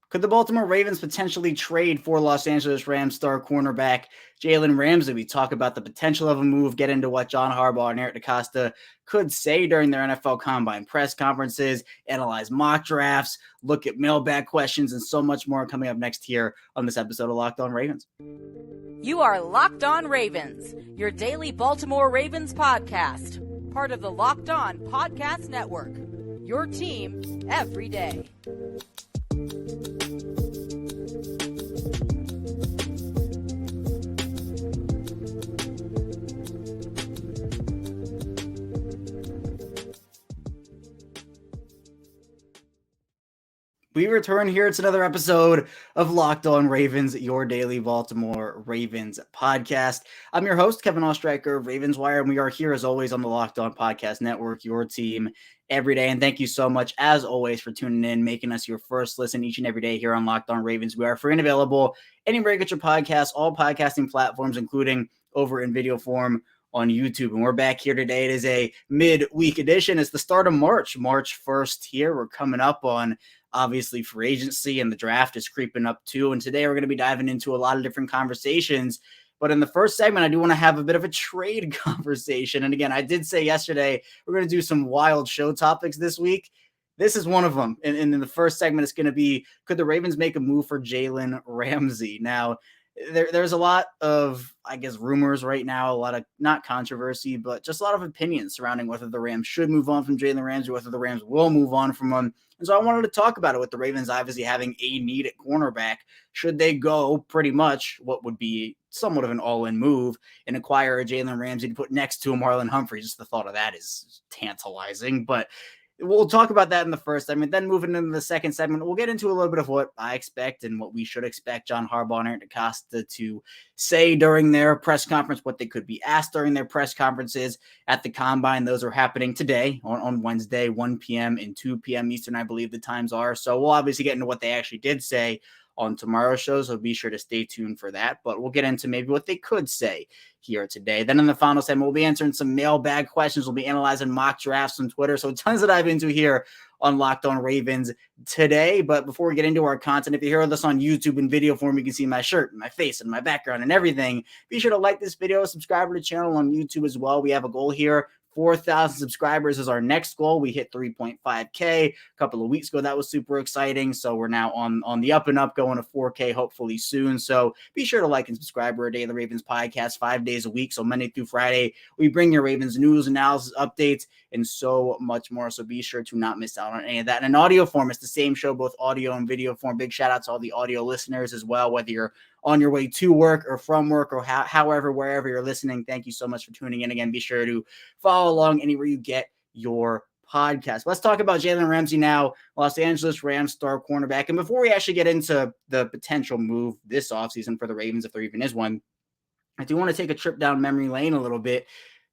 Could the Baltimore Ravens potentially trade for Los Angeles Rams star cornerback Jalen Ramsey? We talk about the potential of a move, get into what John Harbaugh and Eric DeCosta could say during their NFL Combine press conferences, analyze mock drafts, look at mailbag questions, and so much more coming up next here on this episode of Locked On Ravens. You are Locked On Ravens, your daily Baltimore Ravens podcast, part of the Locked On Podcast Network, your team every day. We return here. It's another episode of Locked On Ravens, your daily Baltimore Ravens podcast. I'm your host, Kevin Ostreicher of Ravens Wire, and we are here as always on the Locked On Podcast Network, your team every day. And thank you so much, as always, for tuning in, making us your first listen each and every day here on Locked On Ravens. We are free and available anywhere you get your podcasts, all podcasting platforms, including over in video form on YouTube. And we're back here today. It is a midweek edition. It's the start of March 1st here. We're coming up on obviously free agency, and the draft is creeping up too. And today we're going to be diving into a lot of different conversations. But in the first segment, I do want to have a bit of a trade conversation. And again, I did say yesterday, we're going to do some wild show topics this week. This is one of them. And in the first segment, it's going to be, could the Ravens make a move for Jalen Ramsey? Now, there's a lot of, I guess, rumors right now, a lot of not controversy, but just a lot of opinions surrounding whether the Rams should move on from Jalen Ramsey, whether the Rams will move on from him. And so I wanted to talk about it with the Ravens obviously having a need at cornerback. Should they go pretty much what would be somewhat of an all-in move and acquire a Jalen Ramsey to put next to a Marlon Humphrey? Just the thought of that is tantalizing, but we'll talk about that in the first segment. Then moving into the second segment, we'll get into a little bit of what I expect and what we should expect John Harbaugh and Eric DeCosta to say during their press conference, what they could be asked during their press conferences at the Combine. Those are happening today on Wednesday, 1 p.m. and 2 p.m. Eastern, I believe the times are. So we'll obviously get into what they actually did say on tomorrow's show, so be sure to stay tuned for that. But we'll get into maybe what they could say here today. Then in the final segment, we'll be answering some mailbag questions. We'll be analyzing mock drafts on Twitter. So tons to dive into here on Locked On Ravens today. But before we get into our content, if you hear this on YouTube in video form, you can see my shirt and my face and my background and everything. Be sure to like this video, subscribe to the channel on YouTube as well. We have a goal here. 4,000 subscribers is our next goal. We hit 3.5K a couple of weeks ago. That was super exciting. So we're now on the up and up, going to 4K hopefully soon. So be sure to like and subscribe. We're a Daily Ravens podcast 5 days a week. So Monday through Friday, we bring your Ravens news, analysis, updates, and so much more. So be sure to not miss out on any of that. And in audio form, it's the same show, both audio and video form. Big shout out to all the audio listeners as well, whether you're on your way to work or from work or however, wherever you're listening. Thank you so much for tuning in. Again, be sure to follow along anywhere you get your podcast. Let's talk about Jalen Ramsey now, Los Angeles Rams star cornerback. And before we actually get into the potential move this offseason for the Ravens, if there even is one, I do want to take a trip down memory lane a little bit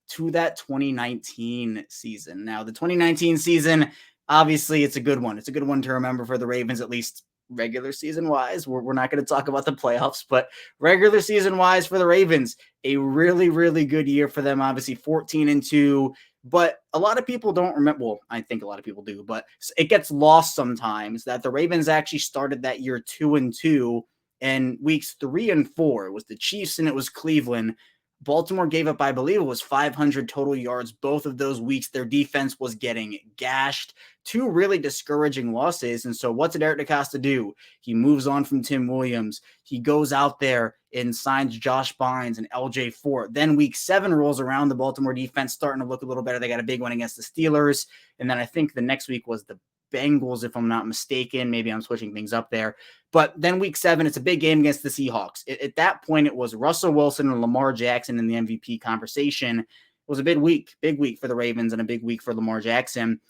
to that 2019 season. Now, the 2019 season, obviously, it's a good one. It's a good one to remember for the Ravens, at least regular season wise. We're not going to talk about the playoffs, but regular season wise for the Ravens, a really, really good year for them. Obviously 14-2, but a lot of people don't remember. Well, I think a lot of people do, but it gets lost sometimes that the Ravens actually started that year 2-2, and weeks 3 and 4, it was the Chiefs and it was Cleveland. Baltimore gave up, I believe it was 500 total yards. Both of those weeks, their defense was getting gashed. Two really discouraging losses. And so what did Eric DeCosta do? He moves on from Tim Williams. He goes out there and signs Josh Bynes and LJ Fort. Then week 7 rolls around. The Baltimore defense starting to look a little better. They got a big one against the Steelers. And then I think the next week was the Bengals, if I'm not mistaken. Maybe I'm switching things up there. But then week 7, it's a big game against the Seahawks. At that point, it was Russell Wilson and Lamar Jackson in the MVP conversation. It was a big week for the Ravens and a big week for Lamar Jackson.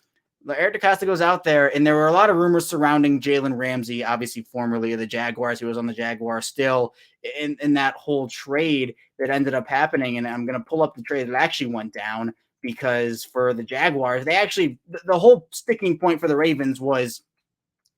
Eric DeCosta goes out there, and there were a lot of rumors surrounding Jalen Ramsey, obviously formerly of the Jaguars. He was on the Jaguars still in that whole trade that ended up happening. And I'm going to pull up the trade that actually went down, because for the Jaguars, they actually, the whole sticking point for the Ravens was,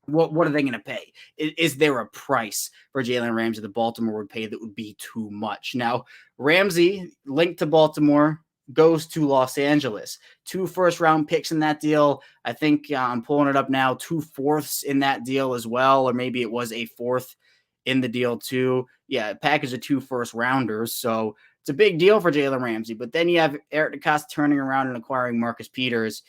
what are they going to pay? Is there a price for Jalen Ramsey that Baltimore would pay that would be too much? Now, Ramsey linked to Baltimore goes to Los Angeles. 2 first-round picks in that deal. I think I'm pulling it up now, 2 fourths in that deal as well, or maybe it was a fourth in the deal too. Yeah, a package of 2 first-rounders. So it's a big deal for Jalen Ramsey. But then you have Eric DeCosta turning around and acquiring Marcus Peters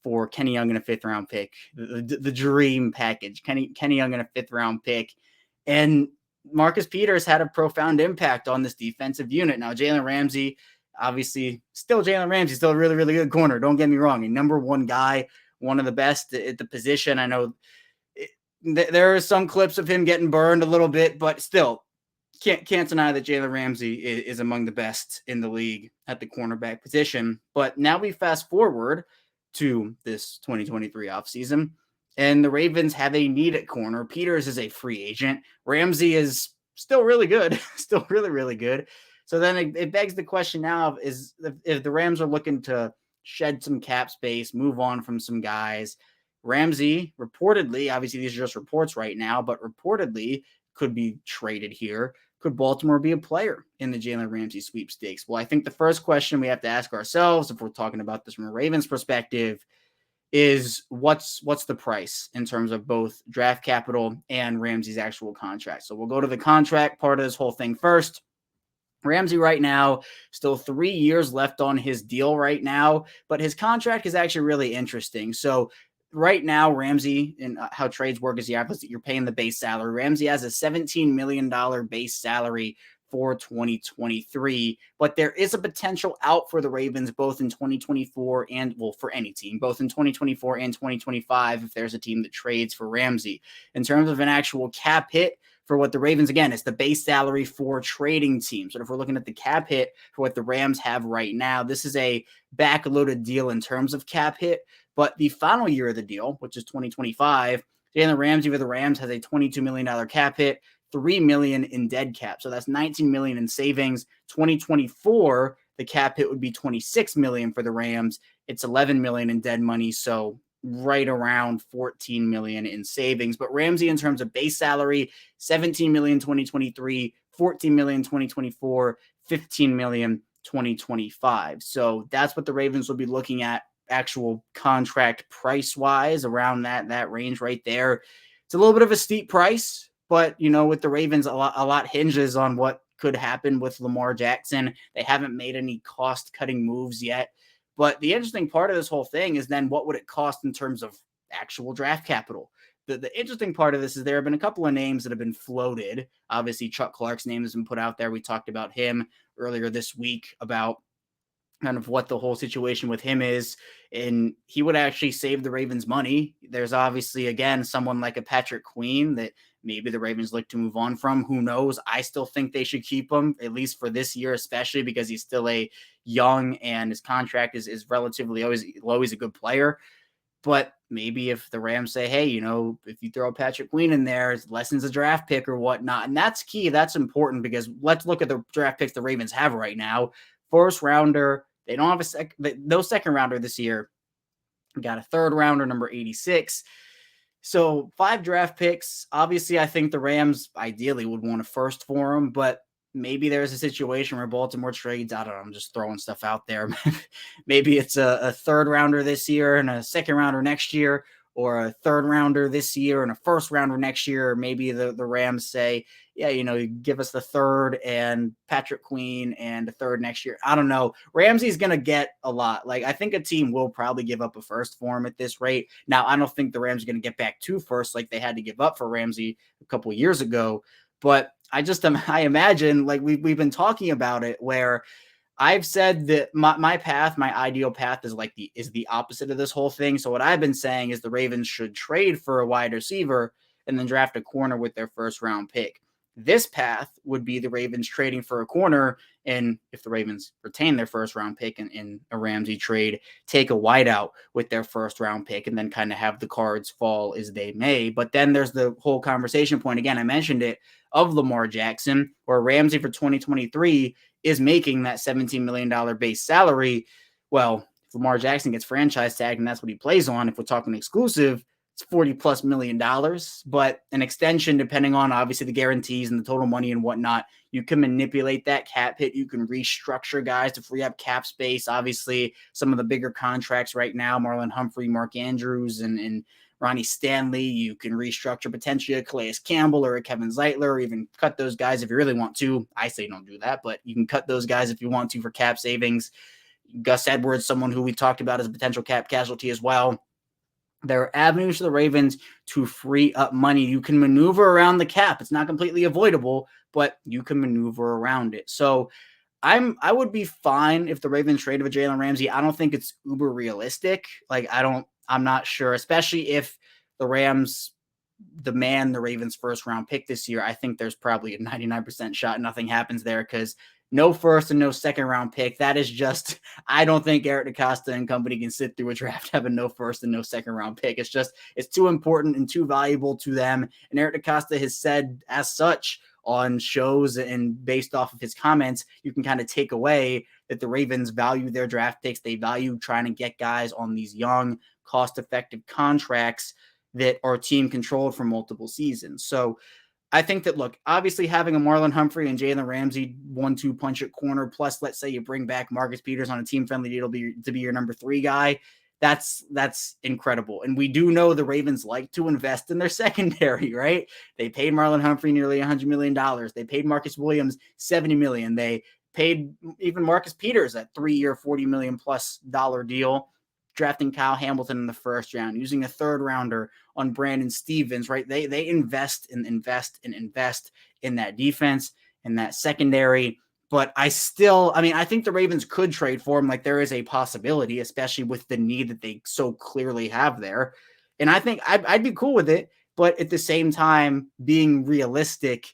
for Kenny Young and a 5th-round pick. The dream package. Kenny Young and a 5th-round pick. And Marcus Peters had a profound impact on this defensive unit. Now, Jalen Ramsey, obviously, still Jalen Ramsey, still a really, really good corner. Don't get me wrong. A number one guy, one of the best at the position. I know there are some clips of him getting burned a little bit, but still, can't deny that Jalen Ramsey is among the best in the league at the cornerback position. But now we fast forward to this 2023 offseason, and the Ravens have a need at corner. Peters is a free agent. Ramsey is still really good, still really, really good. So then it begs the question now is if the Rams are looking to shed some cap space, move on from some guys, Ramsey reportedly, obviously these are just reports right now, but reportedly could be traded here. Could Baltimore be a player in the Jalen Ramsey sweepstakes? Well, I think the first question we have to ask ourselves, if we're talking about this from a Ravens perspective, is what's the price in terms of both draft capital and Ramsey's actual contract. So we'll go to the contract part of this whole thing first. Ramsey right now, still 3 years left on his deal right now, but his contract is actually really interesting. So right now, Ramsey, and how trades work is you're paying the base salary. Ramsey has a $17 million base salary for 2023, but there is a potential out for the Ravens both in 2024 and, well, for any team, both in 2024 and 2025 if there's a team that trades for Ramsey. In terms of an actual cap hit for what the Ravens, again, it's the base salary for trading teams. So if we're looking at the cap hit for what the Rams have right now, this is a backloaded deal in terms of cap hit. But the final year of the deal, which is 2025, Jalen Ramsey for the Rams has a $22 million cap hit, $3 million in dead cap. So that's $19 million in savings. 2024, the cap hit would be $26 million for the Rams. It's $11 million in dead money. So right around $14 million in savings. But Ramsey, in terms of base salary, $17 million 2023, $14 million 2024, $15 million 2025. So that's what the Ravens will be looking at actual contract price wise, around that range right there. It's a little bit of a steep price, but with the Ravens, a lot hinges on what could happen with Lamar Jackson. They haven't made any cost cutting moves yet. But the interesting part of this whole thing is then what would it cost in terms of actual draft capital? The interesting part of this is there have been a couple of names that have been floated. Obviously, Chuck Clark's name has been put out there. We talked about him earlier this week about kind of what the whole situation with him is, and he would actually save the Ravens money. There's obviously, again, someone like a Patrick Queen that maybe the Ravens look to move on from. Who knows? I still think they should keep him, at least for this year, especially because he's still a young and his contract is relatively always a good player. But maybe if the Rams say, hey, if you throw Patrick Queen in there, it lessens a draft pick or whatnot. And that's key. That's important because let's look at the draft picks the Ravens have right now. First rounder, they don't have no second rounder this year. We got a third rounder, number 86. So 5 draft picks. Obviously, I think the Rams ideally would want a first for them, but maybe there's a situation where Baltimore trades. I don't know. I'm just throwing stuff out there. Maybe it's a third rounder this year and a second rounder next year, or a third rounder this year and a first rounder next year. Or maybe the Rams say, yeah, you give us the third and Patrick Queen and a third next year. I don't know. Ramsey's going to get a lot. Like, I think a team will probably give up a first for him at this rate. Now, I don't think the Rams are going to get back 2 firsts like they had to give up for Ramsey a couple of years ago. But I imagine, like we've been talking about it, where I've said that my path, my ideal path is the opposite of this whole thing. So what I've been saying is the Ravens should trade for a wide receiver and then draft a corner with their first round pick. This path would be the Ravens trading for a corner, and if the Ravens retain their first round pick in a Ramsey trade, take a wideout with their first round pick and then kind of have the cards fall as they may. But then there's the whole conversation point, again, I mentioned it, of Lamar Jackson, where Ramsey for 2023 is making that $17 million base salary. Well, if Lamar Jackson gets franchise tagged and that's what he plays on, if we're talking exclusive, it's $40+ million, but an extension, depending on obviously the guarantees and the total money and whatnot, you can manipulate that cap hit. You can restructure guys to free up cap space. Obviously, some of the bigger contracts right now, Marlon Humphrey, Mark Andrews, and Ronnie Stanley, you can restructure potentially a Calais Campbell or a Kevin Zeitler, or even cut those guys if you really want to. I say don't do that, but you can cut those guys if you want to for cap savings. Gus Edwards, someone who we talked about as a potential cap casualty as well. There are avenues for the Ravens to free up money. You can maneuver around the cap. It's not completely avoidable, but you can maneuver around it. So I would be fine if the Ravens traded with Jalen Ramsey. I don't think it's uber realistic. I'm not sure, especially if the Rams demand the Ravens first round pick this year. I think there's probably a 99% shot nothing happens there, because no first and no second round pick. That is just, I don't think Eric DeCosta and company can sit through a draft having no first and no second round pick. It's too important and too valuable to them. And Eric DeCosta has said as such on shows, and based off of his comments, you can kind of take away that the Ravens value their draft picks. They value trying to get guys on these young, cost-effective contracts that are team controlled for multiple seasons. So I think that, look, obviously having a Marlon Humphrey and Jalen Ramsey 1-2 punch at corner, plus let's say you bring back Marcus Peters on a team-friendly deal to be your number 3 guy, that's incredible. And we do know the Ravens like to invest in their secondary, right? They paid Marlon Humphrey nearly $100 million. They paid Marcus Williams $70 million. They paid even Marcus Peters a 3-year, $40 million+ deal, drafting Kyle Hamilton in the first round, using a third rounder on Brandon Stevens, right? They invest in that defense and that secondary. But I think the Ravens could trade for him. Like, there is a possibility, especially with the need that they so clearly have there. And I think I'd be cool with it. But at the same time, being realistic,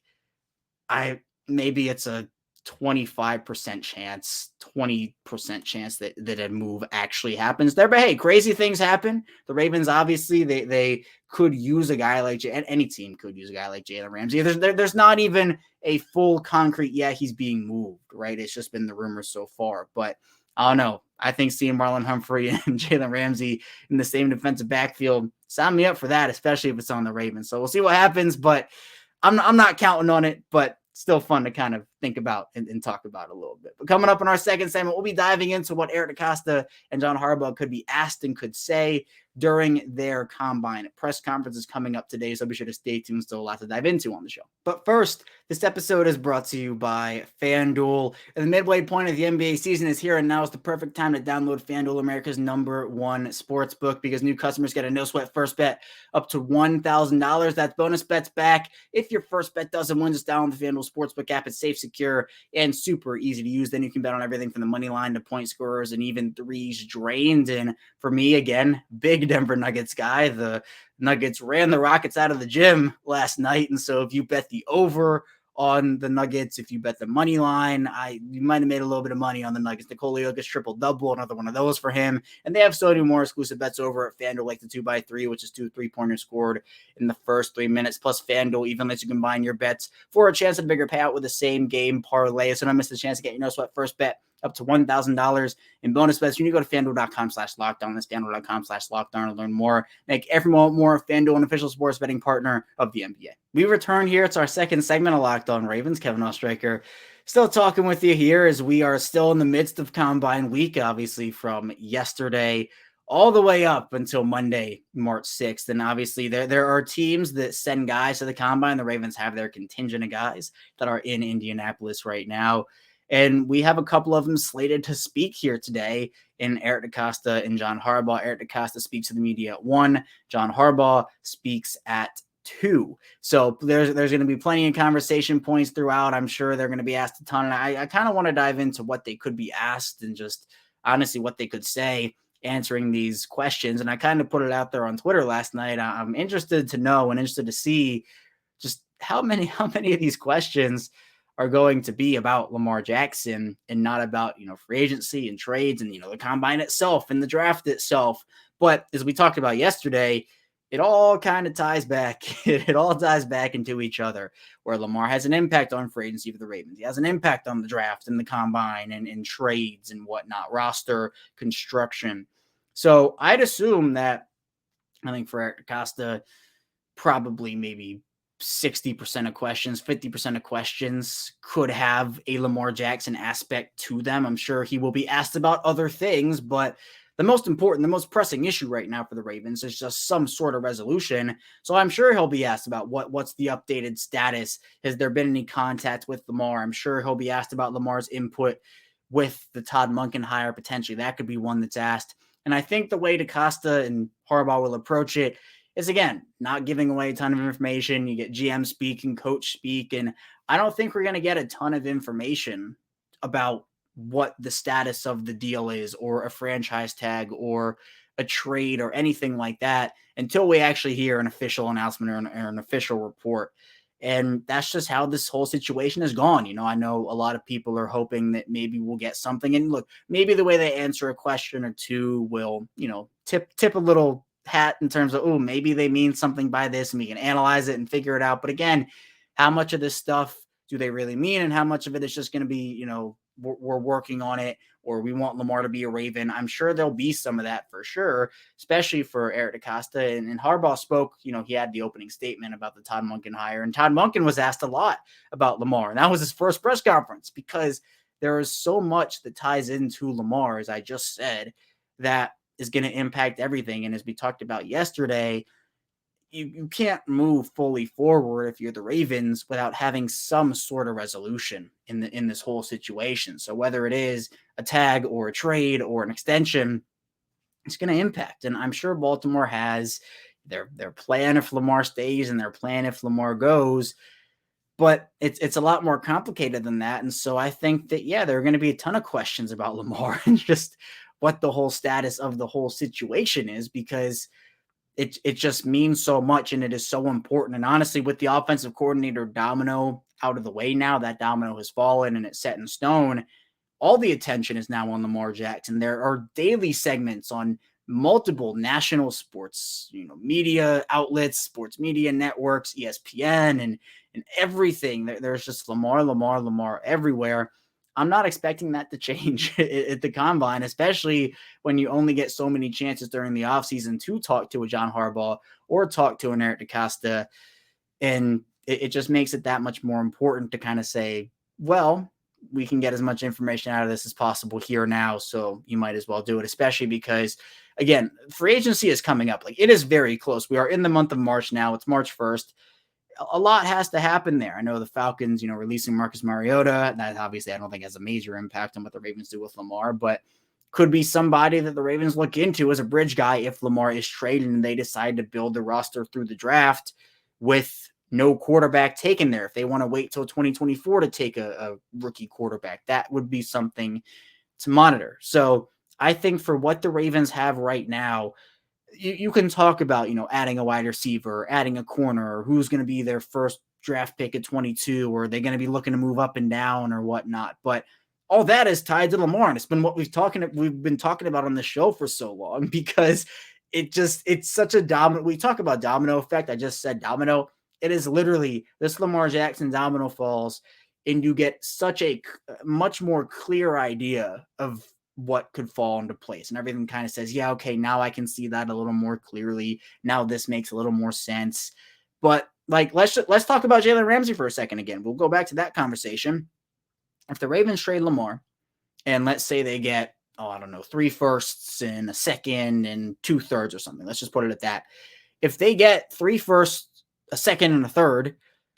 maybe it's a 25% chance, 20% chance that a move actually happens there. But hey, crazy things happen. The Ravens, obviously, they could use a guy like any team could use a guy like Jalen Ramsey. There's not even a full concrete, he's being moved, right? It's just been the rumors so far. But I don't know. I think seeing Marlon Humphrey and Jalen Ramsey in the same defensive backfield, sign me up for that, especially if it's on the Ravens. So we'll see what happens, but I'm not counting on it, but still fun to kind of think about and talk about a little bit. But coming up in our second segment, we'll be diving into what Eric DeCosta and John Harbaugh could be asked and could say during their combine press conferences coming up today. So be sure to stay tuned. Still a lot to dive into on the show. But first, this episode is brought to you by FanDuel. And the midway point of the NBA season is here, and now is the perfect time to download FanDuel, America's #1 sports book, because new customers get a no-sweat first bet up to $1,000. That's bonus bets back if your first bet doesn't win. Just download the FanDuel Sportsbook app. It's safe, secure, and super easy to use. Then you can bet on everything from the money line to point scorers and even threes drained. And for me, again, big Denver Nuggets guy. The Nuggets ran the Rockets out of the gym last night. And so if you bet the over on the Nuggets, if you bet the money line, you might have made a little bit of money on the Nuggets. Nikola Jokic triple-double, another one of those for him. And they have so many more exclusive bets over at FanDuel, like the 2x3, which is 2 3-pointers scored in the first 3 minutes. Plus, FanDuel even lets you combine your bets for a chance at a bigger payout with the same game parlay. So don't miss the chance to get your no-sweat first bet up to $1,000 in bonus bets. You need to go to FanDuel.com/lockdown. That's FanDuel.com/lockdown to learn more. Make every moment more. FanDuel, an official sports betting partner of the NBA. We return here. It's our second segment of Locked On Ravens. Kevin Oestreicher still talking with you here as we are still in the midst of Combine Week, obviously from yesterday all the way up until Monday, March 6th. And obviously there are teams that send guys to the Combine. The Ravens have their contingent of guys that are in Indianapolis right now. And we have a couple of them slated to speak here today in Eric DeCosta and John Harbaugh. Eric DeCosta speaks to the media at 1. John Harbaugh speaks at 2. So there's going to be plenty of conversation points throughout. I'm sure they're going to be asked a ton. And I kind of want to dive into what they could be asked and just honestly what they could say answering these questions. And I kind of put it out there on Twitter last night. I'm interested to know and interested to see just how many of these questions are going to be about Lamar Jackson and not about, free agency and trades and, the combine itself and the draft itself. But as we talked about yesterday, it all kind of ties back. It all ties back into each other, where Lamar has an impact on free agency for the Ravens. He has an impact on the draft and the combine and trades and whatnot, roster construction. So I'd assume that I think for Eric DeCosta, probably maybe 60% of questions, 50% of questions could have a Lamar Jackson aspect to them. I'm sure he will be asked about other things, but the most important, the most pressing issue right now for the Ravens is just some sort of resolution. So I'm sure he'll be asked about what's the updated status. Has there been any contact with Lamar? I'm sure he'll be asked about Lamar's input with the Todd Monken hire potentially. That could be one that's asked. And I think the way DeCosta and Harbaugh will approach it is, again, not giving away a ton of information. You get GM speak and coach speak, and I don't think we're going to get a ton of information about what the status of the deal is, or a franchise tag, or a trade, or anything like that until we actually hear an official announcement or an official report. And that's just how this whole situation has gone. I know a lot of people are hoping that maybe we'll get something. And look, maybe the way they answer a question or two will, tip a little hat in terms of, oh, maybe they mean something by this and we can analyze it and figure it out. But again, how much of this stuff do they really mean, and how much of it is just going to be, we're working on it, or we want Lamar to be a Raven? I'm sure there'll be some of that for sure, especially for Eric DeCosta. And Harbaugh spoke, he had the opening statement about the Todd Monken hire, and Todd Monken was asked a lot about Lamar. And that was his first press conference, because there is so much that ties into Lamar, as I just said, that is going to impact everything. And as we talked about yesterday, you can't move fully forward if you're the Ravens without having some sort of resolution in this whole situation. So whether it is a tag or a trade or an extension, it's going to impact. And I'm sure Baltimore has their plan if Lamar stays and their plan if Lamar goes. But it's a lot more complicated than that. And so I think that, there are going to be a ton of questions about Lamar and just what the whole status of the whole situation is, because it just means so much and it is so important. And honestly, with the offensive coordinator domino out of the way now, that domino has fallen and it's set in stone. All the attention is now on Lamar Jackson. There are daily segments on multiple national sports, media outlets, sports media networks, ESPN, and everything. There's just Lamar everywhere. I'm not expecting that to change at the combine, especially when you only get so many chances during the offseason to talk to a John Harbaugh or talk to an Eric DeCosta. And it just makes it that much more important to kind of say, well, we can get as much information out of this as possible here now, so you might as well do it, especially because, again, free agency is coming up. Like, it is very close. We are in the month of March now. It's March 1st. A lot has to happen there. I know the Falcons, releasing Marcus Mariota, that obviously I don't think has a major impact on what the Ravens do with Lamar, but could be somebody that the Ravens look into as a bridge guy if Lamar is traded and they decide to build the roster through the draft with no quarterback taken there. If they want to wait till 2024 to take a rookie quarterback, that would be something to monitor. So I think for what the Ravens have right now, you can talk about, adding a wide receiver, adding a corner, or who's going to be their first draft pick at 22, or are they going to be looking to move up and down or whatnot. But all that is tied to Lamar. And it's been what we've been talking about on the show for so long, because it's such a dominant. We talk about domino effect. I just said domino. It is literally this Lamar Jackson domino falls, and you get such a much more clear idea of what could fall into place, and everything kind of says, yeah, okay, now I can see that a little more clearly. Now this makes a little more sense. But let's talk about Jalen Ramsey for a second again. We'll go back to that conversation. If the Ravens trade Lamar, and let's say they get, 3 firsts and a second and 2 thirds or something. Let's just put it at that. If they get 3 firsts, a second, and a third,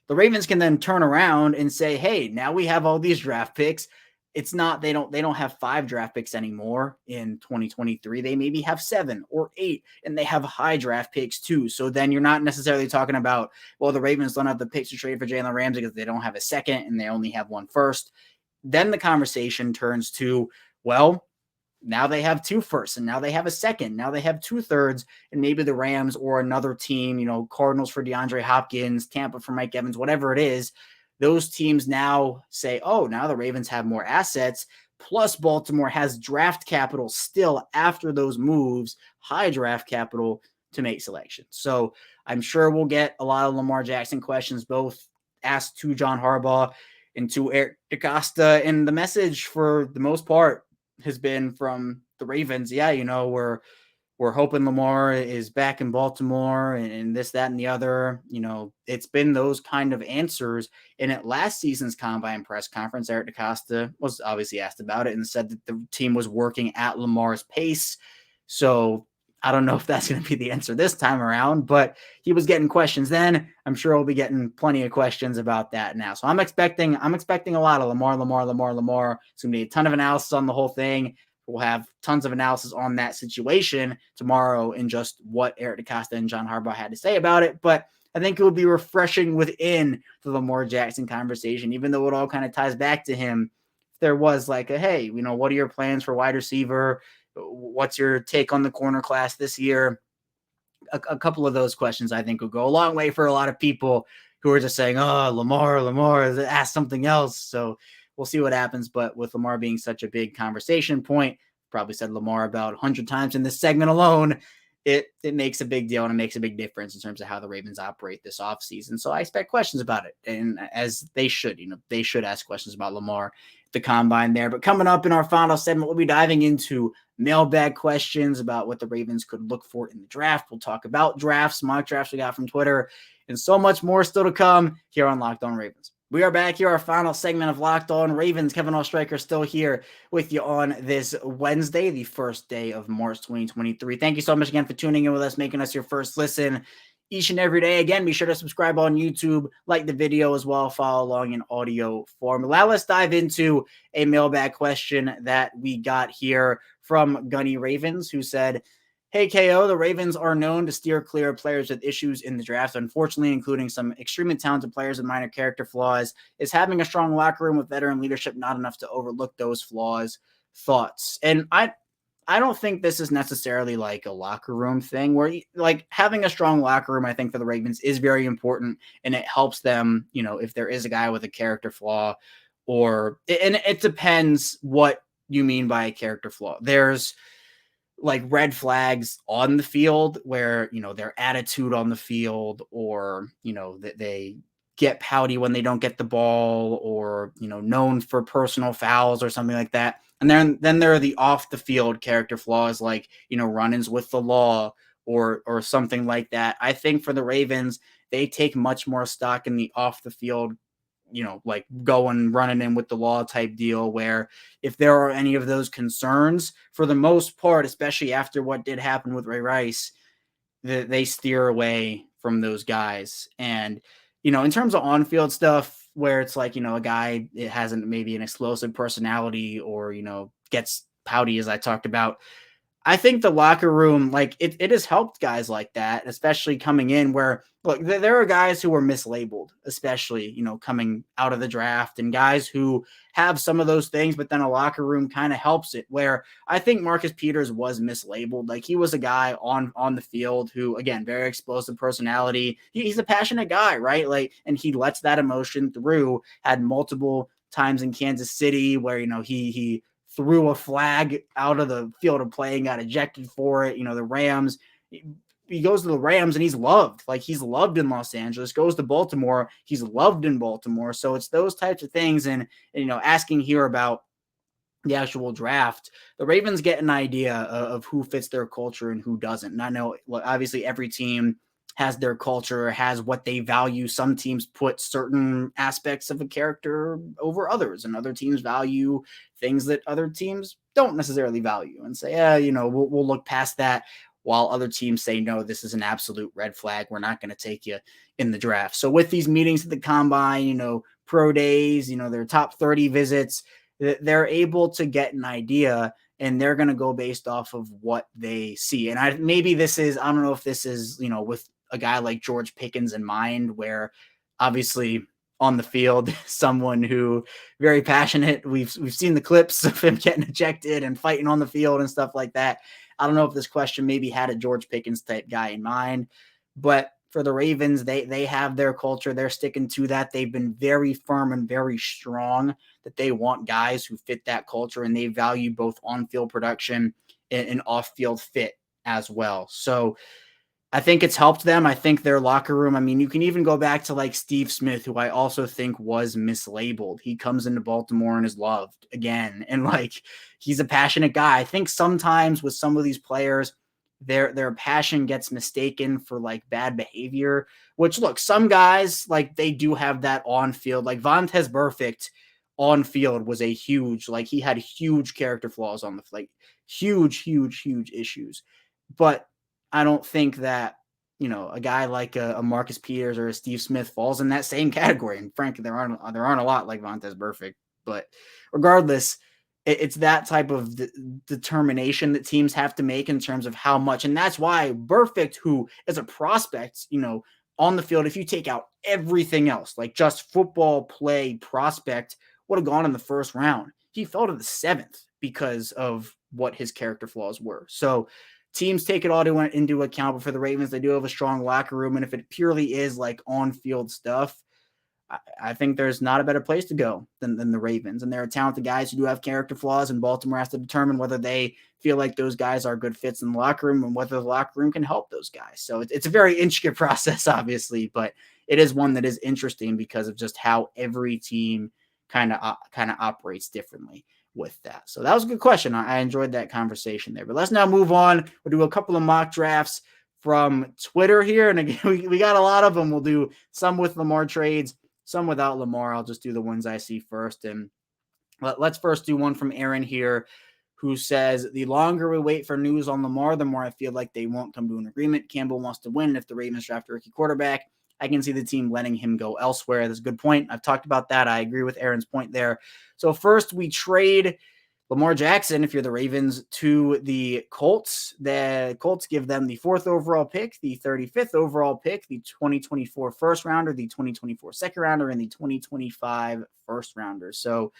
the Ravens can then turn around and say, hey, now we have all these draft picks. It's not, they don't have 5 draft picks anymore in 2023. They maybe have 7 or 8, and they have high draft picks too. So then you're not necessarily talking about, well, the Ravens don't have the picks to trade for Jalen Ramsey because they don't have a second and they only have 1 first. Then the conversation turns to, well, now they have 2 firsts, and now they have a second. Now they have 2 thirds, and maybe the Rams or another team, Cardinals for DeAndre Hopkins, Tampa for Mike Evans, whatever it is, those teams now say, oh, now the Ravens have more assets, plus Baltimore has draft capital still after those moves, high draft capital to make selections. So I'm sure we'll get a lot of Lamar Jackson questions, both asked to John Harbaugh and to Eric DeCosta. And the message for the most part has been from the Ravens, we're we're hoping Lamar is back in Baltimore and this, that, and the other. It's been those kind of answers. And at last season's combine press conference, Eric DeCosta was obviously asked about it and said that the team was working at Lamar's pace. So I don't know if that's going to be the answer this time around, but he was getting questions then. I'm sure he'll be getting plenty of questions about that now. So I'm expecting a lot of Lamar. It's going to be a ton of analysis on the whole thing. We'll have tons of analysis on that situation tomorrow and just what Eric DeCosta and John Harbaugh had to say about it. But I think it would be refreshing within the Lamar Jackson conversation, even though it all kind of ties back to him. There was like hey, what are your plans for wide receiver? What's your take on the corner class this year? A couple of those questions I think would go a long way for a lot of people who are just saying, oh, Lamar, ask something else. So we'll see what happens. But with Lamar being such a big conversation point, probably said Lamar about 100 times in this segment alone, it makes a big deal and it makes a big difference in terms of how the Ravens operate this offseason. So I expect questions about it. And as they should, they should ask questions about Lamar at the combine there. But coming up in our final segment, we'll be diving into mailbag questions about what the Ravens could look for in the draft. We'll talk about drafts, mock drafts we got from Twitter, and so much more still to come here on Locked On Ravens. We are back here, our final segment of Locked On Ravens. Kevin Oestreicher still here with you on this Wednesday, the first day of March 2023. Thank you so much again for tuning in with us, making us your first listen each and every day. Again, be sure to subscribe on YouTube, like the video as well, follow along in audio form. Now let's dive into a mailbag question that we got here from Gunny Ravens, who said, hey, KO, the Ravens are known to steer clear of players with issues in the draft, unfortunately, including some extremely talented players with minor character flaws. Is having a strong locker room with veteran leadership not enough to overlook those flaws? Thoughts? And I don't think this is necessarily like a locker room thing where like having a strong locker room, I think for the Ravens is very important and it helps them, if there is a guy with a character flaw and it depends what you mean by a character flaw. There's like red flags on the field where, their attitude on the field or, that they get pouty when they don't get the ball or, known for personal fouls or something like that. And then there are the off the field character flaws like, run-ins with the law or something like that. I think for the Ravens, they take much more stock in the off the field, like running in with the law type deal where if there are any of those concerns, for the most part, especially after what did happen with Ray Rice, they steer away from those guys. And, in terms of on-field stuff where it's like, a guy, it hasn't maybe an explosive personality or, gets pouty, as I talked about, I think the locker room, like it has helped guys like that, especially coming in where, look, there are guys who are mislabeled, especially, coming out of the draft and guys who have some of those things, but then a locker room kind of helps it where I think Marcus Peters was mislabeled. Like he was a guy on the field who, again, very explosive personality. He's a passionate guy, right? Like, and he lets that emotion through, had multiple times in Kansas City where, he threw a flag out of the field of play and got ejected for it. The Rams, he goes to the Rams and he's loved. Like he's loved in Los Angeles, goes to Baltimore, he's loved in Baltimore. So it's those types of things. And asking here about the actual draft, the Ravens get an idea of who fits their culture and who doesn't. And I know obviously every team has their culture, has what they value. Some teams put certain aspects of a character over others, and other teams value things that other teams don't necessarily value and say, we'll look past that, while other teams say, no, this is an absolute red flag. We're not going to take you in the draft. So with these meetings at the combine, pro days, their top 30 visits, they're able to get an idea and they're going to go based off of what they see. And I don't know if this is, with a guy like George Pickens in mind, where obviously on the field, someone who very passionate. We've seen the clips of him getting ejected and fighting on the field and stuff like that. I don't know if this question maybe had a George Pickens type guy in mind, but for the Ravens, they have their culture. They're sticking to that. They've been very firm and very strong that they want guys who fit that culture, and they value both on-field production and off-field fit as well. So I think it's helped them. I think their locker room, I mean, you can even go back to like Steve Smith, who I also think was mislabeled. He comes into Baltimore and is loved again. And like, he's a passionate guy. I think sometimes with some of these players, their passion gets mistaken for like bad behavior, which look, some guys like they do have that on field, like Vontaze Burfict on field was a huge, like he had huge character flaws on the like huge issues. But I don't think that, you know, a guy like a Marcus Peters or a Steve Smith falls in that same category. And frankly, there aren't a lot like Vontaze Burfict. But regardless, it's that type of determination that teams have to make in terms of how much. And that's why Burfict, who is a prospect, you know, on the field, if you take out everything else, like just football play prospect, would have gone in the first round. He fell to the 7th because of what his character flaws were. So teams take it all into account, but for the Ravens, they do have a strong locker room. And if it purely is like on-field stuff, I think there's not a better place to go than the Ravens. And there are talented guys who do have character flaws, and Baltimore has to determine whether they feel like those guys are good fits in the locker room and whether the locker room can help those guys. So it's a very intricate process, obviously, but it is one that is interesting because of just how every team kind of operates differently with that. So that was a good question. I enjoyed that conversation there. But let's now move on. We'll do a couple of mock drafts from Twitter here. And again, we got a lot of them. We'll do some with Lamar trades, some without Lamar. I'll just do the ones I see first. And let's first do one from Aaron here, who says, the longer we wait for news on Lamar, the more I feel like they won't come to an agreement. Campbell wants to win. If the Ravens draft a rookie quarterback, I can see the team letting him go elsewhere. That's a good point. I've talked about that. I agree with Aaron's point there. So first, we trade Lamar Jackson, if you're the Ravens, to the Colts. The Colts give them the 4th overall pick, the 35th overall pick, the 2024 first rounder, the 2024 second rounder, and the 2025 first rounder. So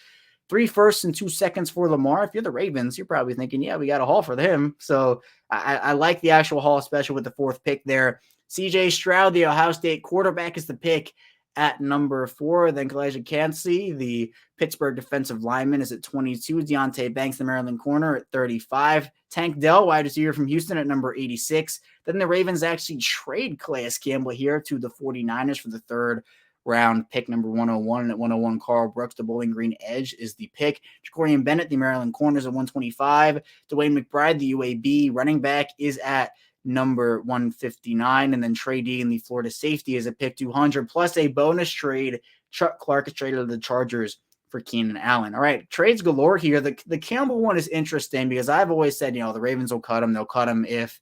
3 firsts and 2 seconds for Lamar. If you're the Ravens, you're probably thinking, yeah, we got a haul for him. So I like the actual haul, especially with the 4th pick there. CJ Stroud, the Ohio State quarterback, is the pick at number 4. Then Kalijah Kancey, the Pittsburgh defensive lineman, is at 22. Deontay Banks, the Maryland corner, at 35. Tank Dell, wide receiver from Houston, at number 86. Then the Ravens actually trade Calais Campbell here to the 49ers for the 3rd round pick, number 101. And at 101, Carl Brooks, the Bowling Green edge, is the pick. Jacorian Bennett, the Maryland corners, at 125. Dwayne McBride, the UAB running back, is at number 159. And then Trey Dean, the Florida safety, is at pick 200, plus a bonus trade. Chuck Clark is traded to the Chargers for Keenan Allen. All right, trades galore here. The Campbell one is interesting because I've always said, you know, the Ravens will cut him. They'll cut him if,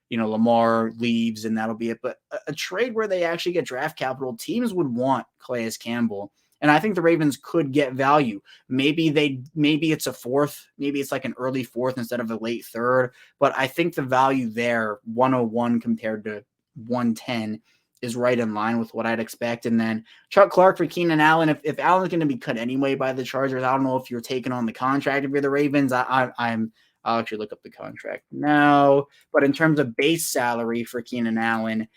you know, Lamar leaves and that'll be it. But a trade where they actually get draft capital, teams would want Calais Campbell. And I think the Ravens could get value. Maybe it's a 4th, maybe it's like an early 4th instead of a late 3rd. But I think the value there, 101 compared to 110, is right in line with what I'd expect. And then Chuck Clark for Keenan Allen. If Allen's going to be cut anyway by the Chargers, I don't know if you're taking on the contract if you're the Ravens. I'll actually look up the contract now. But in terms of base salary for Keenan Allen,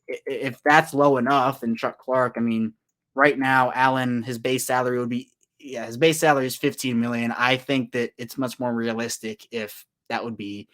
if that's low enough, and Chuck Clark, I mean, right now, Allen, his base salary is $15 million. I think that it's much more realistic if that would be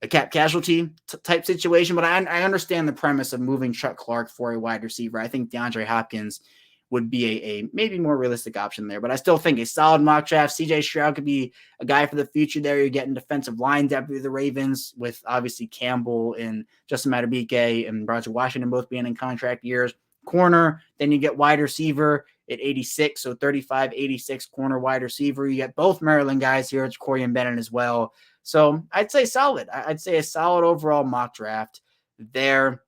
a cap casualty type situation. But I understand the premise of moving Chuck Clark for a wide receiver. I think DeAndre Hopkins would be a maybe more realistic option there. But I still think a solid mock draft. CJ Stroud could be a guy for the future there. You're getting defensive line depth with the Ravens, with obviously Campbell and Justin Madubuike and Roger Washington both being in contract years. Corner, then you get wide receiver at 86, so 35, 86 corner wide receiver. You get both Maryland guys here. It's Corey and Bennett as well. So I'd say solid. I'd say a solid overall mock draft there.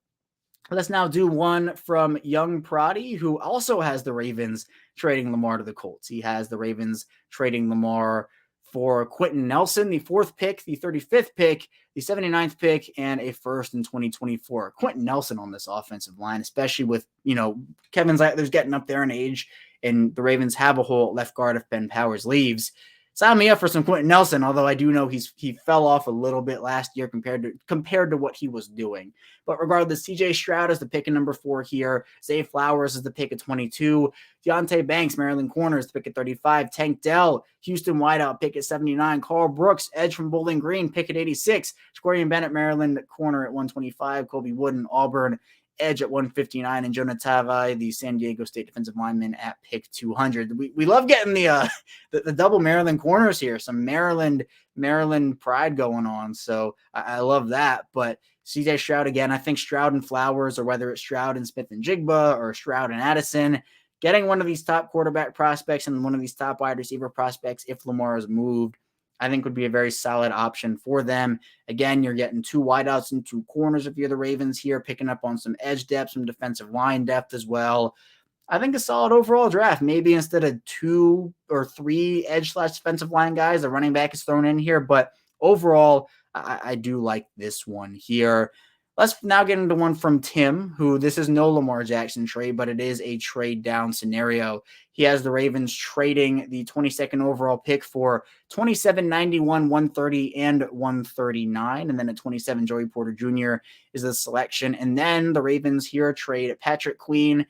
Let's now do one from Young Prodi, who also has the Ravens trading Lamar to the Colts. He has the Ravens trading Lamar for Quentin Nelson, the 4th pick, the 35th pick, the 79th pick, and a 1st in 2024. Quentin Nelson on this offensive line, especially with, you know, Kevin Zeitler's getting up there in age, and the Ravens have a hole at left guard if Ben Powers leaves. Sign me up for some Quentin Nelson, although I do know he fell off a little bit last year compared to what he was doing. But regardless, CJ Stroud is the pick at number 4 here. Zay Flowers is the pick at 22. Deontay Banks, Maryland corner, is the pick at 35. Tank Dell, Houston wideout, pick at 79. Carl Brooks, edge from Bowling Green, pick at 86. Jacorian Bennett, Maryland corner at 125. Colby Wooden, Auburn edge at 159, and Jonah Tavai, the San Diego State defensive lineman, at pick 200. We love getting the double Maryland corners here. Some Maryland pride going on. So I love that. But CJ Stroud again, I think Stroud and Flowers, or whether it's Stroud and Smith and Jigba or Stroud and Addison, getting one of these top quarterback prospects and one of these top wide receiver prospects, if Lamar is moved, I think would be a very solid option for them. Again, you're getting 2 wideouts and 2 corners if you're the Ravens here, picking up on some edge depth, some defensive line depth as well. I think a solid overall draft. Maybe instead of 2 or 3 edge/defensive line guys, a running back is thrown in here. But overall, I do like this one here. Let's now get into one from Tim, who this is no Lamar Jackson trade, but it is a trade down scenario. He has the Ravens trading the 22nd overall pick for 27, 91, 130, and 139. And then at 27, Joey Porter Jr. is the selection. And then the Ravens here trade Patrick Queen,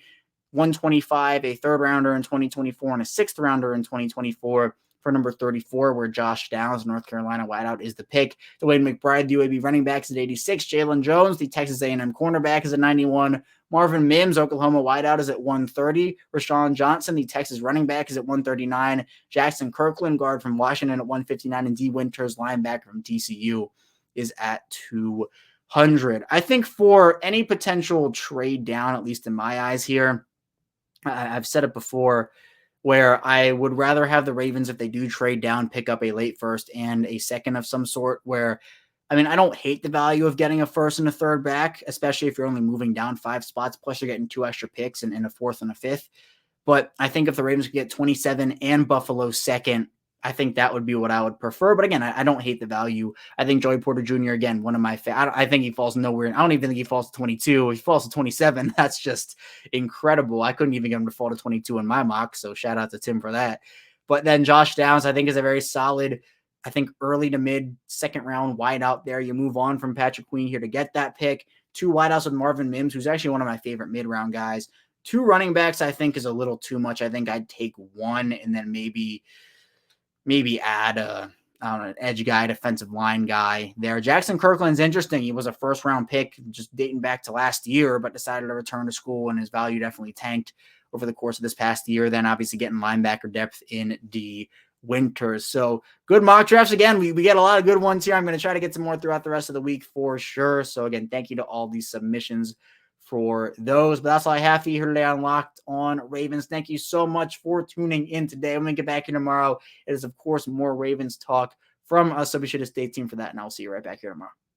125, a 3rd rounder in 2024, and a 6th rounder in 2024 for number 34, where Josh Downs, North Carolina wideout, is the pick. Dwayne McBride, the UAB running backs, at 86. Jalen Jones, the Texas A&M cornerback, is at 91. Marvin Mims, Oklahoma wideout, is at 130. Rashawn Johnson, the Texas running back, is at 139. Jackson Kirkland, guard from Washington, at 159. And D. Winters, linebacker from TCU, is at 200. I think for any potential trade down, at least in my eyes here, I've said it before, where I would rather have the Ravens, if they do trade down, pick up a late 1st and a 2nd of some sort, where, I mean, I don't hate the value of getting a 1st and a 3rd back, especially if you're only moving down 5 spots, plus you're getting 2 extra picks and a 4th and a 5th. But I think if the Ravens could get 27 and Buffalo's 2nd, I think that would be what I would prefer. But again, I don't hate the value. I think Joey Porter Jr., again, one of my I think he falls nowhere. I don't even think he falls to 22. If he falls to 27, that's just incredible. I couldn't even get him to fall to 22 in my mock, so shout out to Tim for that. But then Josh Downs, I think, is a very solid, I think, early to mid 2nd round wideout there. You move on from Patrick Queen here to get that pick. 2 wideouts with Marvin Mims, who's actually one of my favorite mid-round guys. 2 running backs, I think, is a little too much. I think I'd take 1 and then maybe add an edge guy, defensive line guy there. Jackson Kirkland's interesting. He was a 1st round pick just dating back to last year, but decided to return to school, and his value definitely tanked over the course of this past year. Then obviously getting linebacker depth in D. Winters. So good mock drafts. Again, we get a lot of good ones here. I'm going to try to get some more throughout the rest of the week for sure. So again, thank you to all these submissions for those. But that's all I have for you here today on Locked On Ravens. Thank you so much for tuning in today. When we get back here tomorrow, it is, of course, more Ravens talk from us. So be sure to stay tuned for that, and I'll see you right back here tomorrow.